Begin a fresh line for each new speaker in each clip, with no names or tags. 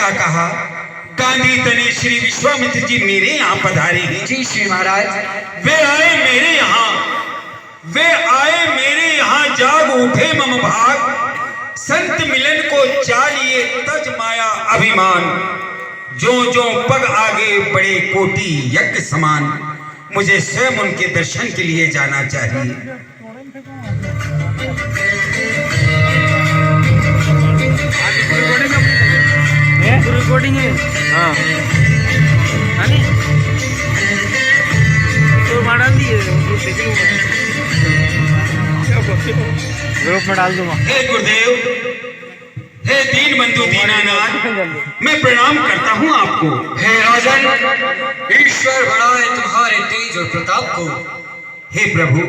क्या कहा? गांधी तने श्री विश्वामित्र जी मेरे यहाँ पधारे हैं।
जी श्री महाराज।
वे आए मेरे यहाँ जाग उठे मम भाग, संत मिलन को चालिए तज माया अभिमान, जो जो पग आगे बड़े कोटि यज्ञ समान, मुझे स्वयं उनके दर्शन के लिए जाना चाहिए।
रिकॉर्डिंग है। हाँ तो डाल दिए ग्रुप में डाल दूंगा।
हे गुरुदेव, हे दीन बंधु दीनानाथ, मैं प्रणाम करता हूँ आपको।
हे राजन, ईश्वर बढ़ाए तुम्हारे तेज और प्रताप को।
हे प्रभु,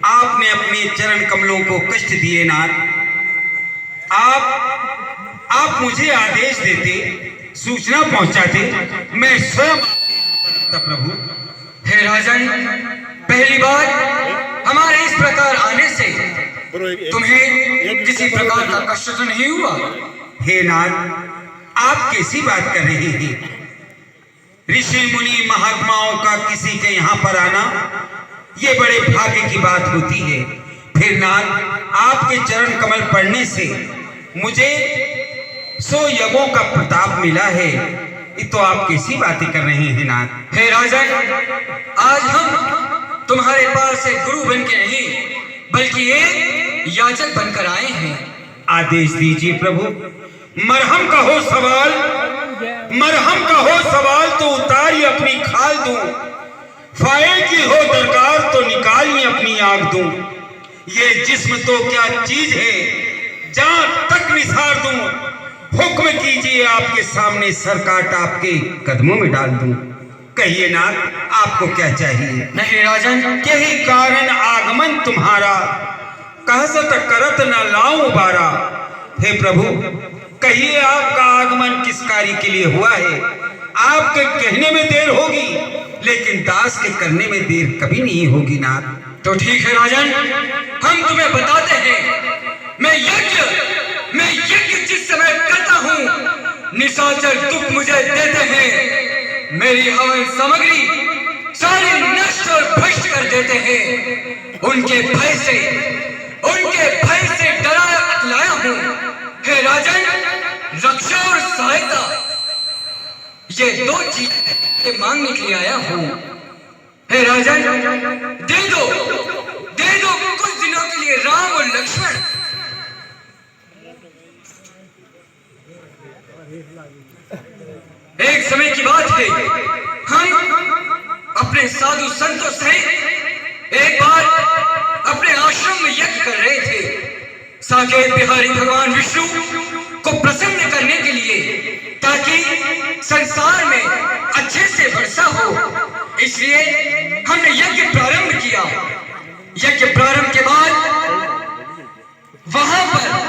आपने अपने चरण कमलों को कष्ट दिए नाथ। आप मुझे आदेश देते, सूचना पहुंचाते, मैं स्वयं प्रभु।
हे राजन, पहली बार हमारे इस प्रकार आने से तुम्हें किसी प्रकार का कष्ट तो नहीं हुआ?
हे नाथ, आप कैसी बात कर रहे हैं? ऋषि मुनि महात्माओं का किसी के यहाँ पर आना ये बड़े भाग्य की बात होती है। फिर नाथ, आपके चरण कमल पड़ने से मुझे 100 यज्ञों का प्रताप मिला है। ये तो आप कैसी बातें कर रहे हैं नाथ?
हे राजन, आज हम तुम्हारे पास एक गुरु बन के नहीं बल्कि एक याचक बनकर आए हैं।
आदेश दीजिए प्रभु। मरहम का हो सवाल तो उतारिए अपनी खाल दूं, फाये की हो दरकार तो निकालिए अपनी आग दूं। ये जिस्म तो क्या चीज है, जान तक निसार दूं। हुक्म कीजिए आपके सामने सर काट आपके कदमों में डाल दूं। कहिए नाथ, आपको क्या चाहिए?
नहीं राजन,
यही कारण आगमन तुम्हारा, कहसत करत न लाऊं बारा। हे प्रभु, कहिए आपका आगमन किस कार्य के लिए हुआ है? आपके कहने में देर होगी, लेकिन दास के करने में देर कभी नहीं होगी नाथ।
तो ठीक है राजन, हम तुम्हें बताते हैं। मैं यज्ञ जिस समय करता हूँ, निशाचर दुख मुझे देते हैं। मेरी हवन सामग्री सारी नष्ट और भ्रष्ट कर देते हैं। उनके भय से डराया अतलाया हूँ। हे राजन, रक्षा और सहायता, ये 2 चीजें मांगने के लिए आया हूँ। हे राजन, दे दो कुछ दिनों के लिए राम और लक्ष्मण। एक समय की बात है, हम अपने साधु संतों सहित एक बार अपने आश्रम में यज्ञ कर रहे थे, साकेत बिहारी भगवान विष्णु को प्रसन्न करने के लिए, ताकि संसार में अच्छे से वर्षा हो। इसलिए हमने यज्ञ प्रारंभ किया। यज्ञ प्रारंभ के बाद वहां पर